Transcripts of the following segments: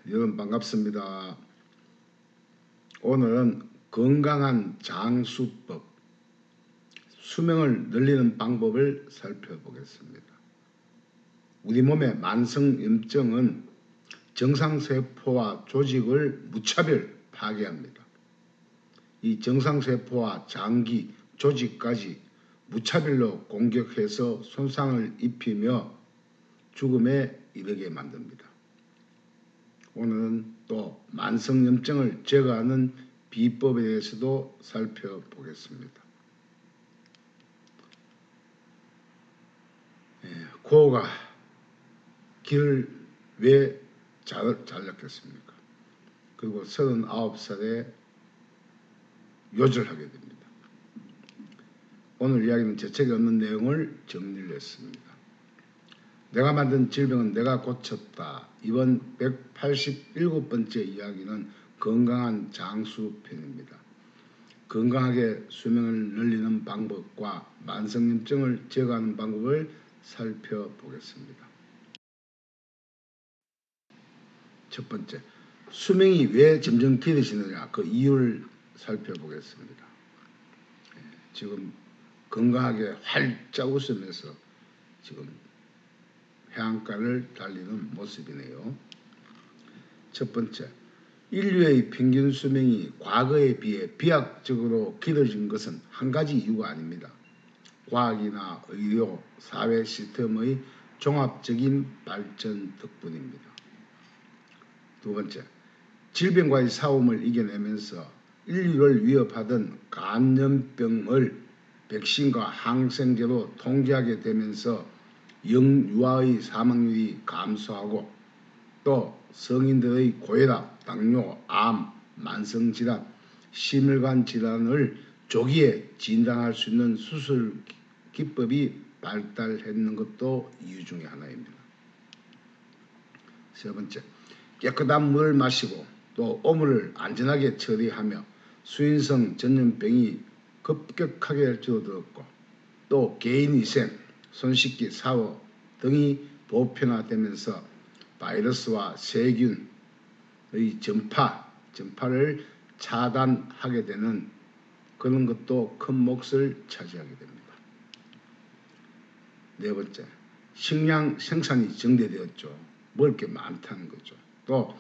여러분 반갑습니다. 오늘은 건강한 장수법, 수명을 늘리는 방법을 살펴보겠습니다. 우리 몸의 만성염증은 정상세포와 조직을 무차별 파괴합니다. 이 정상세포와 장기, 조직까지 무차별로 공격해서 손상을 입히며 죽음에 이르게 만듭니다. 오늘은 또 만성염증을 제거하는 비법에 대해서도 살펴보겠습니다. 고가 길을 왜 잘렸겠습니까? 그리고 39살에 요절하게 됩니다. 오늘 이야기는 제 책에 없는 내용을 정리를 했습니다. 내가 만든 질병은 내가 고쳤다. 이번 187번째 이야기는 건강한 장수 편입니다. 건강하게 수명을 늘리는 방법과 만성염증을 제거하는 방법을 살펴보겠습니다. 첫 번째, 수명이 왜 점점 길어지느냐 그 이유를 살펴보겠습니다. 지금 건강하게 활짝 웃으면서 지금 해안가를 달리는 모습이네요. 첫 번째, 인류의 평균 수명이 과거에 비해 비약적으로 길어진 것은 한 가지 이유가 아닙니다. 과학이나 의료, 사회 시스템의 종합적인 발전 덕분입니다. 두 번째, 질병과의 싸움을 이겨내면서 인류를 위협하던 감염병을 백신과 항생제로 통제하게 되면서 영유아의 사망률이 감소하고 또 성인들의 고혈압, 당뇨, 암, 만성질환, 심혈관 질환을 조기에 진단할 수 있는 수술 기법이 발달했는 것도 이유 중에 하나입니다. 세 번째, 깨끗한 물을 마시고 또 오물을 안전하게 처리하며 수인성 전염병이 급격하게 줄어들었고 또 개인위생, 손씻기, 샤워 등이 보편화되면서 바이러스와 세균의 전파를 차단하게 되는 그런 것도 큰 몫을 차지하게 됩니다. 네 번째, 식량 생산이 증대되었죠. 먹을 게 많다는 거죠. 또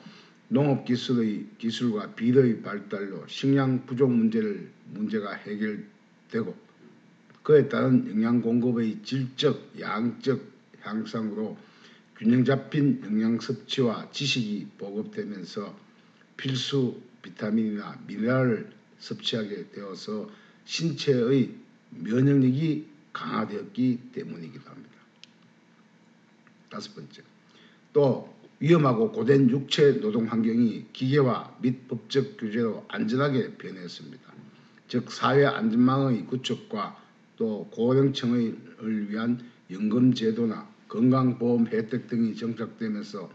농업기술과 비료의 발달로 식량 부족 문제가 해결되고 그에 따른 영양 공급의 질적, 양적 향상으로 균형 잡힌 영양 섭취와 지식이 보급되면서 필수 비타민이나 미네랄을 섭취하게 되어서 신체의 면역력이 강화되었기 때문이기도 합니다. 다섯 번째, 또 위험하고 고된 육체 노동 환경이 기계화 및 법적 규제로 안전하게 변했습니다. 즉 사회 안전망의 구축과 또 고령층을 위한 연금 제도나 건강보험 혜택 등이 정착되면서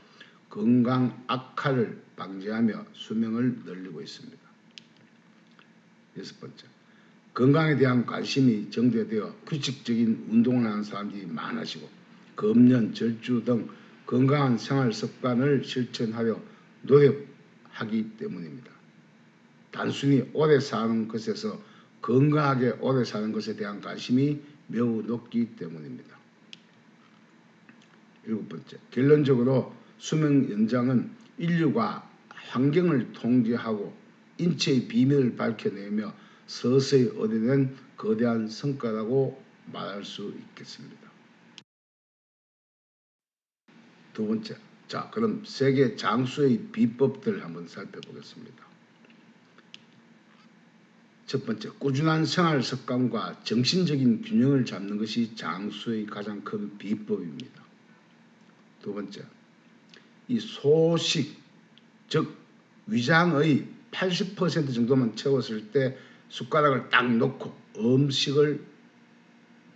건강 악화를 방지하며 수명을 늘리고 있습니다. 여섯 번째, 건강에 대한 관심이 정대되어 규칙적인 운동을 하는 사람들이 많아지고 금연, 절주 등 건강한 생활 습관을 실천하려 노력하기 때문입니다. 단순히 오래 사는 것에서 건강하게 오래 사는 것에 대한 관심이 매우 높기 때문입니다. 일곱 번째, 결론적으로 수명 연장은 인류가 환경을 통제하고 인체의 비밀을 밝혀내며 서서히 얻어낸 거대한 성과라고 말할 수 있겠습니다. 두 번째, 자 그럼 세계 장수의 비법들 한번 살펴보겠습니다. 첫 번째, 꾸준한 생활 습관과 정신적인 균형을 잡는 것이 장수의 가장 큰 비법입니다. 두 번째, 이 소식, 즉 위장의 80% 정도만 채웠을 때 숟가락을 딱 놓고 음식을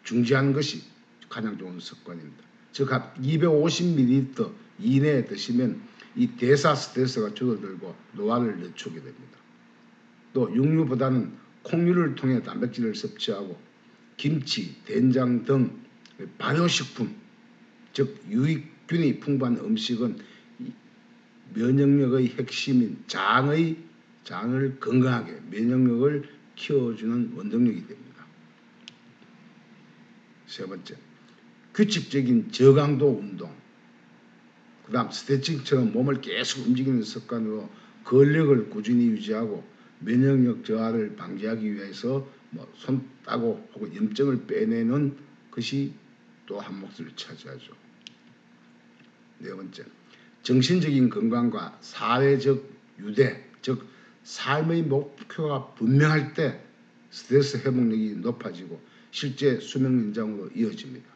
중지하는 것이 가장 좋은 습관입니다. 즉 250ml 이내에 드시면 이 대사 스트레스가 줄어들고 노화를 늦추게 됩니다. 또 육류보다는 콩류를 통해 단백질을 섭취하고 김치, 된장 등 발효식품, 즉 유익균이 풍부한 음식은 면역력의 핵심인 장을 건강하게 면역력을 키워주는 원동력이 됩니다. 세 번째, 규칙적인 저강도 운동, 그 다음 스트레칭처럼 몸을 계속 움직이는 습관으로 근력을 꾸준히 유지하고 면역력 저하를 방지하기 위해서 손 따고 혹은 염증을 빼내는 것이 또 한 몫을 차지하죠. 네 번째, 정신적인 건강과 사회적 유대, 즉 삶의 목표가 분명할 때 스트레스 회복력이 높아지고 실제 수명 연장으로 이어집니다.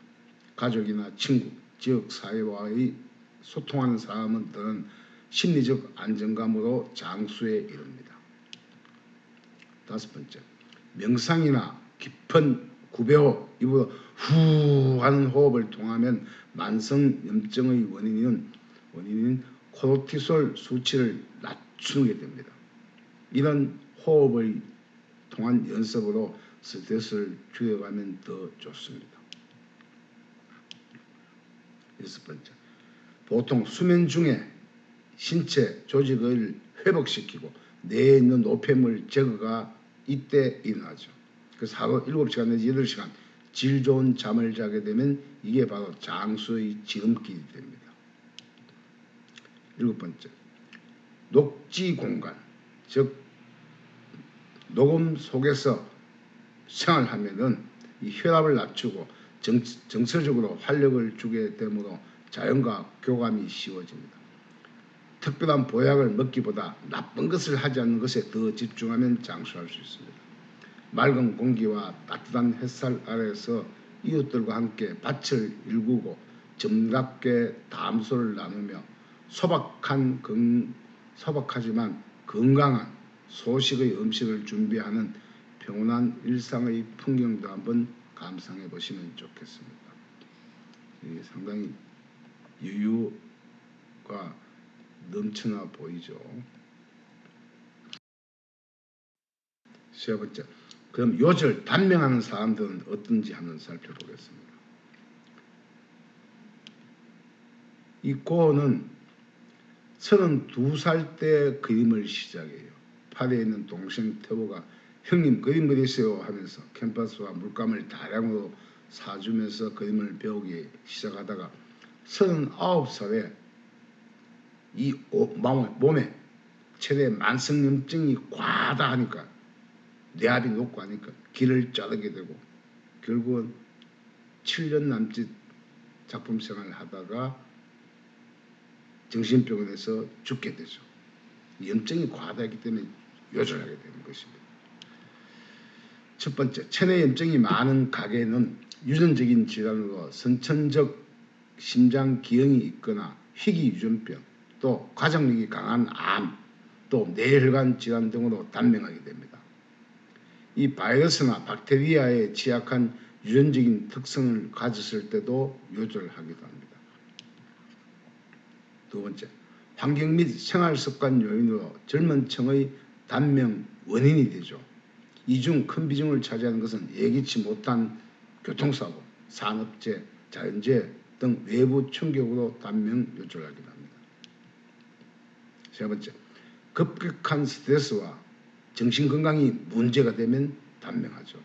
가족이나 친구, 지역 사회와의 소통하는 사람들은 심리적 안정감으로 장수에 이릅니다. 다섯 번째, 명상이나 깊은 구배호, 입으로 후 하는 호흡을 통하면 만성 염증의 원인인 코르티솔 수치를 낮추게 됩니다. 이런 호흡을 통한 연습으로 스트레스를 줄여가면 더 좋습니다. 여섯 번째, 보통 수면 중에 신체 조직을 회복시키고 뇌에 있는 노폐물 제거가 이때 일어나죠. 그래서 하루 7시간 내지 8시간 질 좋은 잠을 자게 되면 이게 바로 장수의 지름길이 됩니다. 일곱 번째, 녹지 공간, 즉 녹음 속에서 생활하면은 이 혈압을 낮추고 정서적으로 활력을 주게 되므로 자연과 교감이 쉬워집니다. 특별한 보약을 먹기보다 나쁜 것을 하지 않는 것에 더 집중하면 장수할 수 있습니다. 맑은 공기와 따뜻한 햇살 아래에서 이웃들과 함께 밭을 일구고 정답게 담소를 나누며 소박하지만 건강한 소식의 음식을 준비하는 평온한 일상의 풍경도 한번 감상해 보시면 좋겠습니다. 상당히 여유가 넘쳐나 보이죠. 세 번째, 그럼 요절 단명하는 사람들은 어떤지 한번 살펴보겠습니다. 이 고어는 32살 때 그림을 시작해요. 파리에 있는 동생 태호가 형님 그림 그리세요 하면서 캔버스와 물감을 다량으로 사주면서 그림을 배우기 시작하다가 39살에 이 몸에 최대 만성염증이 과다하니까 뇌압이 높고 하니까 길을 자르게 되고 결국은 7년 남짓 작품 생활을 하다가 정신병원에서 죽게 되죠. 염증이 과다하기 때문에 요절하게 되는 것입니다. 첫 번째, 체내 염증이 많은 가게는 유전적인 질환으로 선천적 심장 기형이 있거나 희귀 유전병, 또 가족력이 강한 암, 또 뇌혈관 질환 등으로 단명하게 됩니다. 이 바이러스나 박테리아에 취약한 유전적인 특성을 가졌을 때도 요절하기도 합니다. 두 번째, 환경 및 생활습관 요인으로 젊은 층의 단명 원인이 되죠. 이 중 큰 비중을 차지하는 것은 예기치 못한 교통사고, 산업재해, 자연재해 등 외부 충격으로 단명 요절하기도 합니다. 세 번째, 급격한 스트레스와 정신건강이 문제가 되면 단명하죠.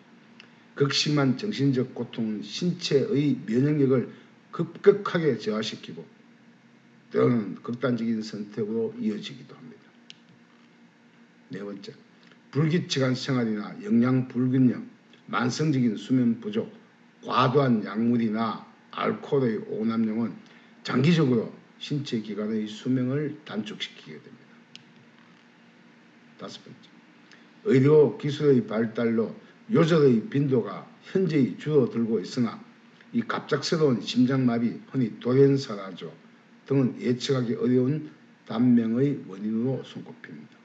극심한 정신적 고통은 신체의 면역력을 급격하게 저하시키고 때로는 극단적인 선택으로 이어지기도 합니다. 네 번째, 불규칙한 생활이나 영양 불균형, 만성적인 수면 부족, 과도한 약물이나 알코올의 오남용은 장기적으로 신체 기관의 수명을 단축시키게 됩니다. 다섯 번째, 의료 기술의 발달로 요절의 빈도가 현저히 줄어들고 있으나 이 갑작스러운 심장마비, 흔히 돌연사라죠 등은 예측하기 어려운 단명의 원인으로 손꼽힙니다.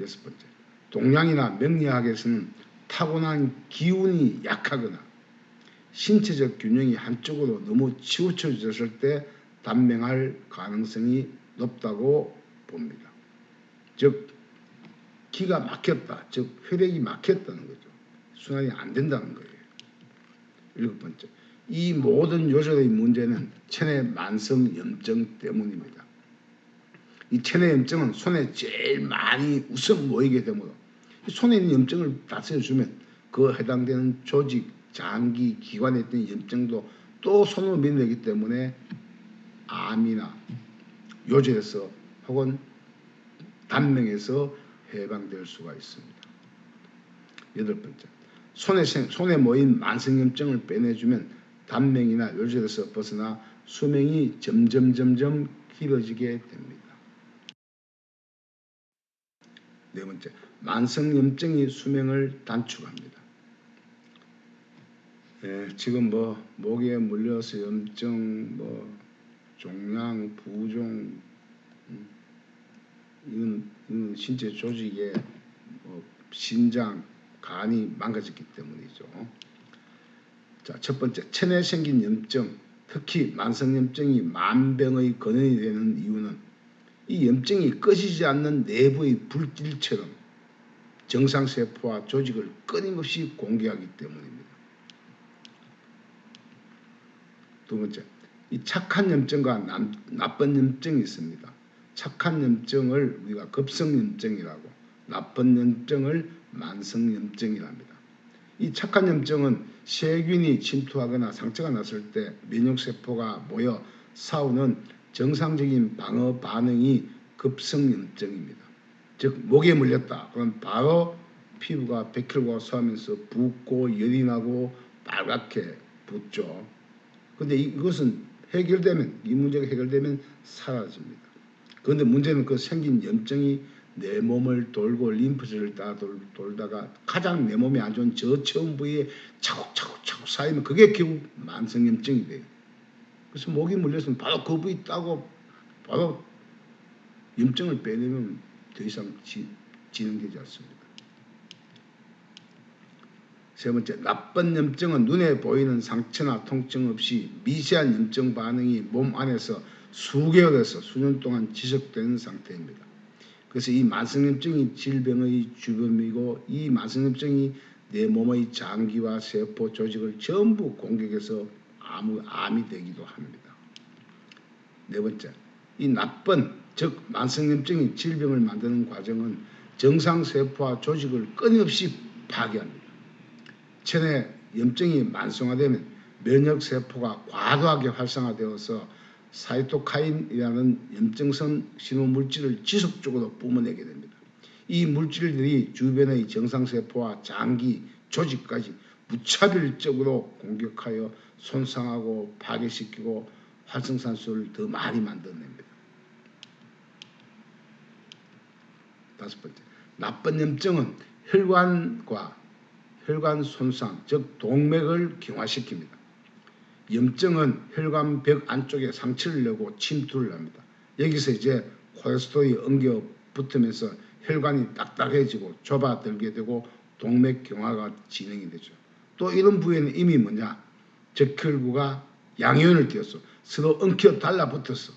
여섯 번째, 동양이나 명리학에서는 타고난 기운이 약하거나 신체적 균형이 한쪽으로 너무 치우쳐졌을 때 단명할 가능성이 높다고 봅니다. 즉 기가 막혔다, 즉 혈액이 막혔다는 거죠. 순환이 안 된다는 거예요. 일곱 번째, 이 모든 요절의 문제는 체내 만성 염증 때문입니다. 이 체내 염증은 손에 제일 많이 우선 모이게 되므로 손에 있는 염증을 다스려주면 그 해당되는 조직, 장기, 기관에 있던 염증도 또 손으로 밀어내기 때문에 암이나 요절에서 혹은 단명에서 해방될 수가 있습니다. 8번째, 손에 모인 만성염증을 빼내주면 단명이나 요절에서 벗어나 수명이 점점 길어지게 됩니다. 4번째, 만성염증이 수명을 단축합니다. 지금 목에 물려서 염증, 종양, 부종, 이건 신체 조직에 신장, 간이 망가졌기 때문이죠. 자, 첫 번째, 체내에 생긴 염증, 특히 만성염증이 만병의 근원이 되는 이유는 이 염증이 꺼지지 않는 내부의 불길처럼 정상세포와 조직을 끊임없이 공격하기 때문입니다. 두 번째, 이 착한 염증과 나쁜 염증이 있습니다. 착한 염증을 우리가 급성염증이라고, 나쁜 염증을 만성염증이라 합니다. 이 착한 염증은 세균이 침투하거나 상처가 났을 때 면역세포가 모여 싸우는 정상적인 방어 반응이 급성염증입니다. 즉 목에 물렸다 그럼 바로 피부가 백혈구가 쏘면서 붓고 열이 나고 빨갛게 붓죠. 근데 이것은 이 문제가 해결되면 사라집니다. 그런데 문제는 그 생긴 염증이 내 몸을 돌고 림프절을 따라 돌다가 가장 내 몸에 안 좋은 저체온 부위에 차곡차곡 쌓이면 그게 결국 만성염증이 돼요. 그래서 목이 물렸으면 바로 그 부위 따고 바로 염증을 빼내면 더 이상 진행되지 않습니다. 세 번째, 나쁜 염증은 눈에 보이는 상처나 통증 없이 미세한 염증 반응이 몸 안에서 수개월에서 수년 동안 지속되는 상태입니다. 그래서 이 만성염증이 질병의 주범이고 이 만성염증이 내 몸의 장기와 세포 조직을 전부 공격해서 암이 되기도 합니다. 네 번째, 이 나쁜 즉 만성염증이 질병을 만드는 과정은 정상세포와 조직을 끊임없이 파괴합니다. 체내 염증이 만성화되면 면역세포가 과도하게 활성화되어서 사이토카인이라는 염증성 신호물질을 지속적으로 뿜어내게 됩니다. 이 물질들이 주변의 정상세포와 장기, 조직까지 무차별적으로 공격하여 손상하고 파괴시키고 활성산소를 더 많이 만들어냅니다. 다섯 번째, 나쁜 염증은 혈관 손상, 즉 동맥을 경화시킵니다. 염증은 혈관벽 안쪽에 상처를 내고 침투를 합니다. 여기서 이제 콜레스테롤이 엉겨 붙으면서 혈관이 딱딱해지고 좁아들게 되고 동맥 경화가 진행이 되죠. 또 이런 부위에는 이미 적혈구가 양이온을 띄어서 서로 엉켜 달라붙어서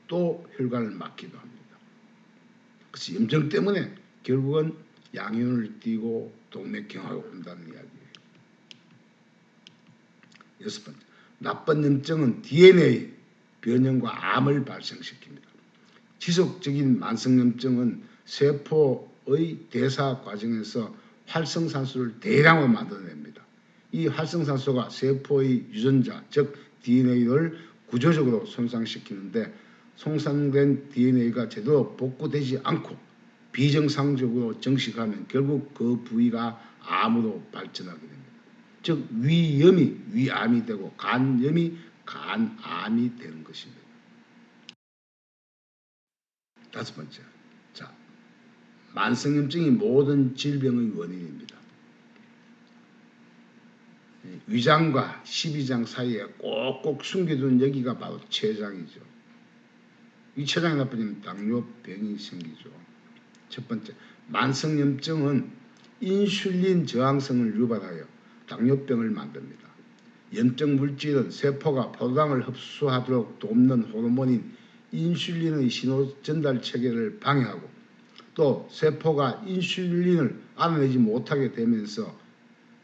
또 혈관을 막기도 합니다. 그래서 염증 때문에 결국은 양이온을 띄고 동맥 경화가 온다는 이야기예요. 여섯 번째, 나쁜 염증은 DNA 변형과 암을 발생시킵니다. 지속적인 만성염증은 세포의 대사 과정에서 활성산소를 대량으로 만들어냅니다. 이 활성산소가 세포의 유전자, 즉 DNA를 구조적으로 손상시키는데 손상된 DNA가 제대로 복구되지 않고 비정상적으로 정식하면 결국 그 부위가 암으로 발전하게 됩니다. 즉 위암이 되고 간염이 간암이 되는 것입니다. 다섯 번째, 자, 만성염증이 모든 질병의 원인입니다. 위장과 십이장 사이에 꼭꼭 숨겨둔 여기가 바로 췌장이죠. 이 췌장이 나빠지면 당뇨병이 생기죠. 첫 번째, 만성염증은 인슐린 저항성을 유발하여 당뇨병을 만듭니다. 염증 물질은 세포가 포도당을 흡수하도록 돕는 호르몬인 인슐린의 신호 전달 체계를 방해하고 또 세포가 인슐린을 알아내지 못하게 되면서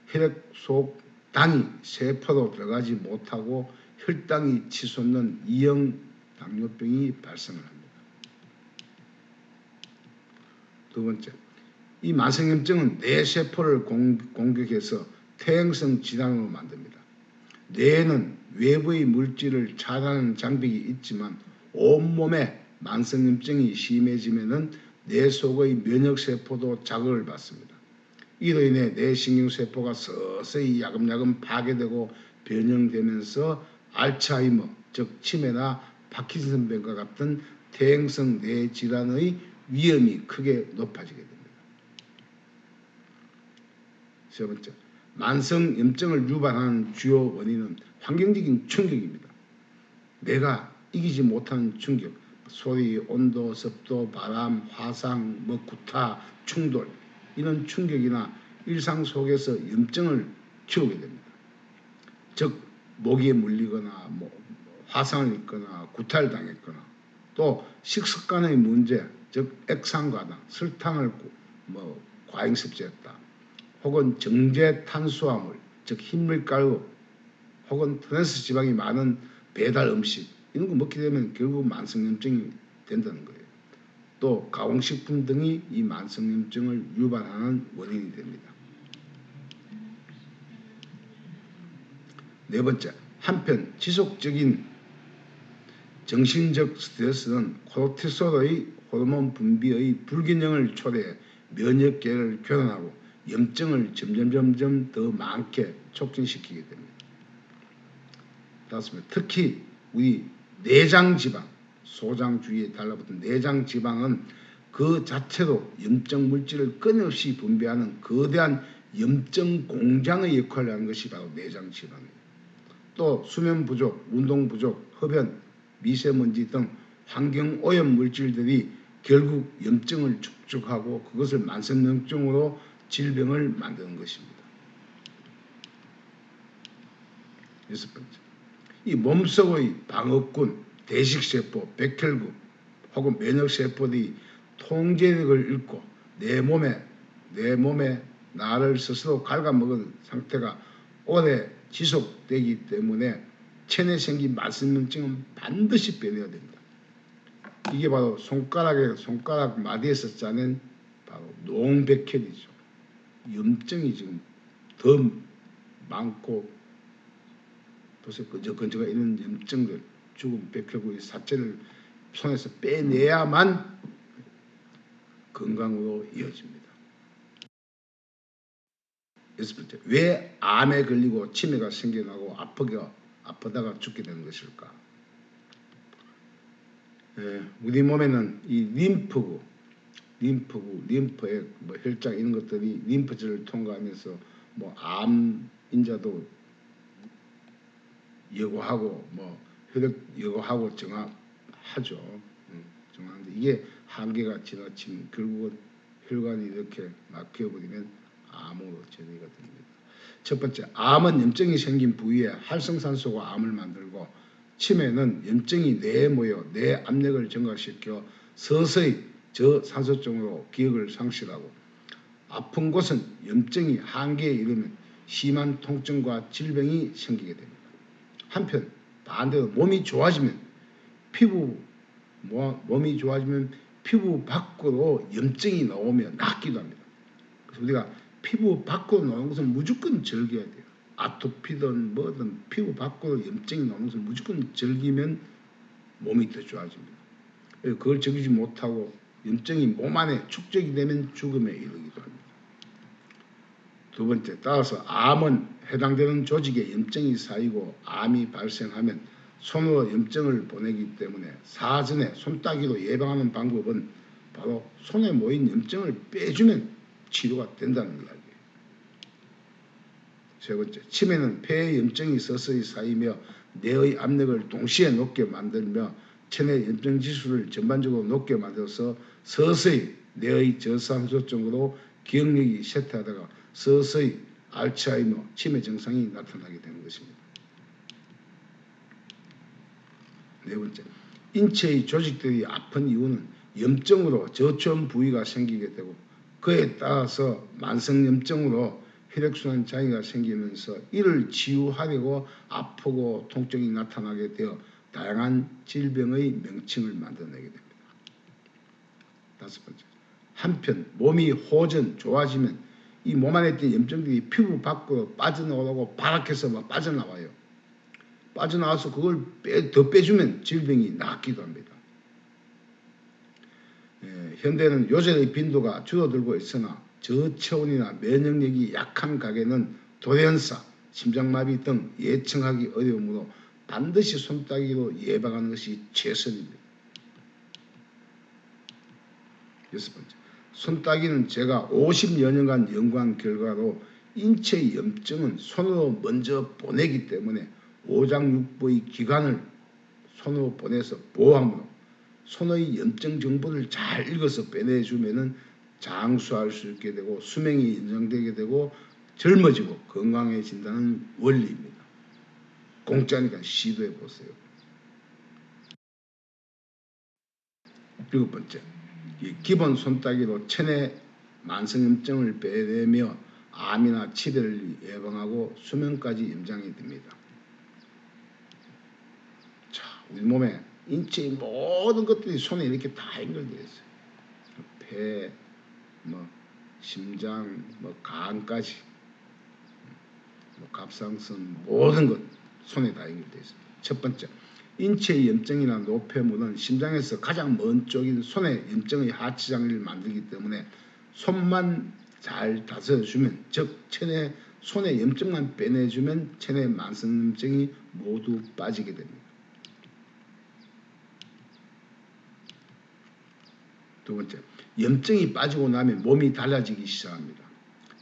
혈액 속 당이 세포로 들어가지 못하고 혈당이 치솟는 2형 당뇨병이 발생을 합니다. 두 번째, 이 만성염증은 뇌 세포를 공격해서 퇴행성 질환으로 만듭니다. 뇌에는 외부의 물질을 차단하는 장벽이 있지만 온몸에 만성염증이 심해지면은 뇌 속의 면역세포도 자극을 받습니다. 이로 인해 뇌신경세포가 서서히 야금야금 파괴되고 변형되면서 알츠하이머, 즉 치매나 파킨슨병과 같은 퇴행성 뇌질환의 위험이 크게 높아지게 됩니다. 세 번째, 만성염증을 유발하는 주요 원인은 환경적인 충격입니다. 뇌가 이기지 못하는 충격, 소리, 온도, 습도, 바람, 화상, 구타, 충돌, 이런 충격이나 일상 속에서 염증을 키우게 됩니다. 즉 모기에 물리거나 화상을 입거나 구타를 당했거나 또 식습관의 문제, 즉 액상과다, 설탕을 과잉 섭취했다, 혹은 정제 탄수화물, 즉 흰밀가루, 혹은 트랜스 지방이 많은 배달 음식, 이런 거 먹게 되면 결국 만성염증이 된다는 거예요. 또 가공식품 등이 이 만성염증을 유발하는 원인이 됩니다. 네 번째, 한편 지속적인 정신적 스트레스는 코르티솔의 호르몬 분비의 불균형을 초래해 면역계를 교란하고 염증을 점점 더 많게 촉진시키게 됩니다. 다섯째, 특히 우리 내장지방, 소장 주위에 달라붙은 내장지방은 그 자체로 염증 물질을 끊임없이 분비하는 거대한 염증 공장의 역할을 하는 것이 바로 내장지방이에요. 또 수면 부족, 운동 부족, 흡연, 미세먼지 등 환경오염 물질들이 결국 염증을 축적하고 그것을 만성염증으로 질병을 만드는 것입니다. 여섯 번째, 이 몸속의 방어군, 대식세포, 백혈구 혹은 면역세포들이 통제력을 잃고 내 몸에 나를 스스로 갉아먹은 상태가 오래 지속되기 때문에 체내에 생긴 만성염증은 반드시 빼내야 됩니다. 이게 바로 손가락 마디에서 짜낸 바로 노홍백혈이죠. 염증이 지금 더 많고 보세요. 근저가 있는 염증들, 죽은 백혈구의 사체를 손에서 빼내야만 건강으로 이어집니다. 여섯 번째, 왜 암에 걸리고 치매가 생겨나고 아프다가 죽게 되는 것일까? 우리 몸에는 이 림프의 혈장 이런 것들이 림프질을 통과하면서 암 인자도 예고하고 혈액 예고하고 정하죠. 정하는데 이게 한계가 지나치면 결국은 혈관이 이렇게 막혀버리면 암으로 전이가 됩니다. 첫 번째, 암은 염증이 생긴 부위에 활성산소가 암을 만들고 치매는 염증이 뇌에 모여 뇌 압력을 증가시켜 서서히 저산소증으로 기억을 상실하고 아픈 곳은 염증이 한계에 이르면 심한 통증과 질병이 생기게 됩니다. 한편 반대로 몸이 좋아지면 피부 밖으로 염증이 나오며 낫기도 합니다. 그래서 우리가 피부 밖으로 나오는 것은 무조건 즐겨야 돼요. 아토피든 뭐든 피부 밖으로 염증이 나오는 것을 무조건 즐기면 몸이 더 좋아집니다. 그걸 즐기지 못하고 염증이 몸 안에 축적이 되면 죽음에 이르기도 합니다. 두 번째, 따라서 암은 해당되는 조직에 염증이 쌓이고 암이 발생하면 손으로 염증을 보내기 때문에 사전에 손따기로 예방하는 방법은 바로 손에 모인 염증을 빼주면 치료가 된다는 이야기예요. 세 번째, 치매는 폐에 염증이 서서히 쌓이며 뇌의 압력을 동시에 높게 만들며 체내 염증 지수를 전반적으로 높게 만들어서 서서히 뇌의 저산소증으로 기억력이 쇠퇴하다가 서서히 알츠하이머, 치매 증상이 나타나게 되는 것입니다. 네 번째, 인체의 조직들이 아픈 이유는 염증으로 저촉 부위가 생기게 되고 그에 따라서 만성염증으로 혈액순환 장애가 생기면서 이를 치유하려고 아프고 통증이 나타나게 되어 다양한 질병의 명칭을 만들어내게 됩니다. 다섯 번째, 한편 몸이 호전 좋아지면 이 몸 안에 있던 염증들이 피부 밖으로 빠져나오고 바락해서 막 빠져나와요. 빠져나와서 그걸 더 빼주면 질병이 낫기도 합니다. 현대는 요절의 빈도가 줄어들고 있으나 저체온이나 면역력이 약한 가게는 돌연사, 심장마비 등 예측하기 어려우므로 반드시 손따기로 예방하는 것이 최선입니다. 6번째, 손따기는 제가 50여 년간 연구한 결과로 인체의 염증은 손으로 먼저 보내기 때문에 오장육부의 기관을 손으로 보내서 보호하므로 손의 염증 정보를 잘 읽어서 빼내주면 장수할 수 있게 되고 수명이 연장되게 되고 젊어지고 건강해진다는 원리입니다. 공짜니까 시도해 보세요. 7번째, 이 기본 손따기로 체내 만성염증을 빼내며 암이나 치매를 예방하고 수명까지 연장이 됩니다. 자, 우리 몸에 인체의 모든 것들이 손에 이렇게 다 연결되어 있어요. 폐, 심장, 간까지, 갑상선 모든 것 손에 다 연결되어 있습니다. 첫 번째, 인체의 염증이나 노폐물은 심장에서 가장 먼 쪽인 손의 염증의 하치장을 만들기 때문에 손만 잘 다스려주면, 즉 체내 손의 염증만 빼내주면 체내 만성염증이 모두 빠지게 됩니다. 두 번째, 염증이 빠지고 나면 몸이 달라지기 시작합니다.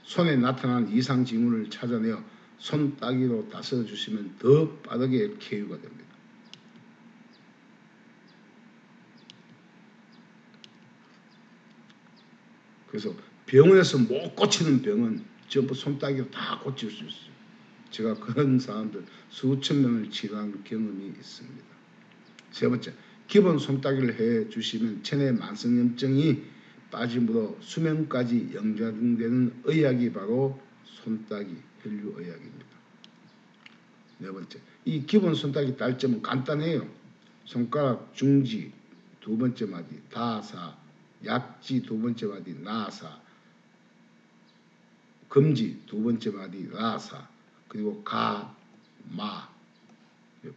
손에 나타난 이상 징후를 찾아내어 손따기로 다스려 주시면 더 빠르게 쾌유가 됩니다. 그래서 병원에서 못 고치는 병은 전부 손따기로 다 고칠 수 있어요. 제가 그런 사람들 수천 명을 치료한 경험이 있습니다. 세 번째, 기본 손따기를 해 주시면 체내 만성염증이 빠짐으로 수명까지 연장되는 의학이 바로 손따기 혈류의학입니다. 네 번째, 이 기본 손따기 딸 점은 간단해요. 손가락 중지 두 번째 마디 다사, 약지 두 번째 마디 나사, 금지 두 번째 마디 라사, 그리고 가, 마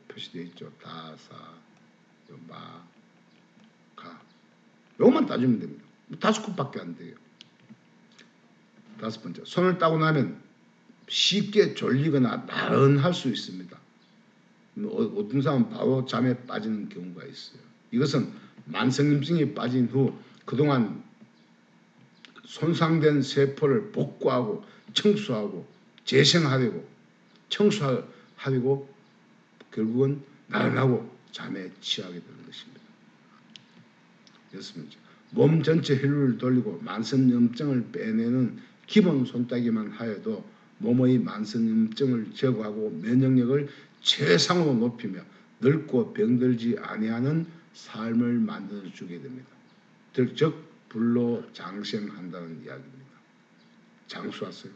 표시되어 있죠. 다사, 마, 가. 요것만 따주면 됩니다. 5곳밖에 안 돼요. 5번째, 손을 따고 나면 쉽게 졸리거나 나른할 수 있습니다. 어떤 사람은 바로 잠에 빠지는 경우가 있어요. 이것은 만성염증이 빠진 후 그동안 손상된 세포를 복구하고 청소하고 재생하려고 청소하려고 결국은 나른하고 잠에 취하게 되는 것입니다. 6번째, 몸 전체 혈류를 돌리고 만성염증을 빼내는 기본 손따기만 하여도 몸의 만성염증을 제거하고 면역력을 최상으로 높이며 늙고 병들지 아니하는 삶을 만들어주게 됩니다. 즉 불로장생한다는 이야기입니다. 장수하세요.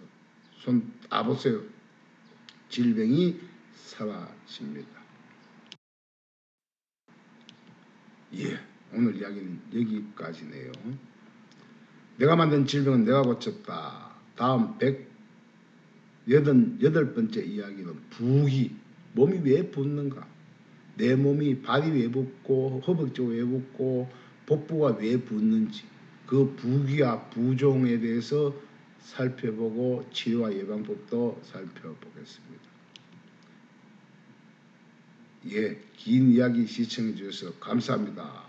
손 따보세요. 질병이 사라집니다. 예, 오늘 이야기는 여기까지네요. 내가 만든 질병은 내가 고쳤다. 다음 108번째 이야기는 부기. 몸이 왜 붓는가? 내 몸이 발이 왜 붓고 허벅지가 왜 붓고 복부가 왜 붓는지 그 부기와 부종에 대해서 살펴보고 치료와 예방법도 살펴보겠습니다. 예, 긴 이야기 시청해 주셔서 감사합니다.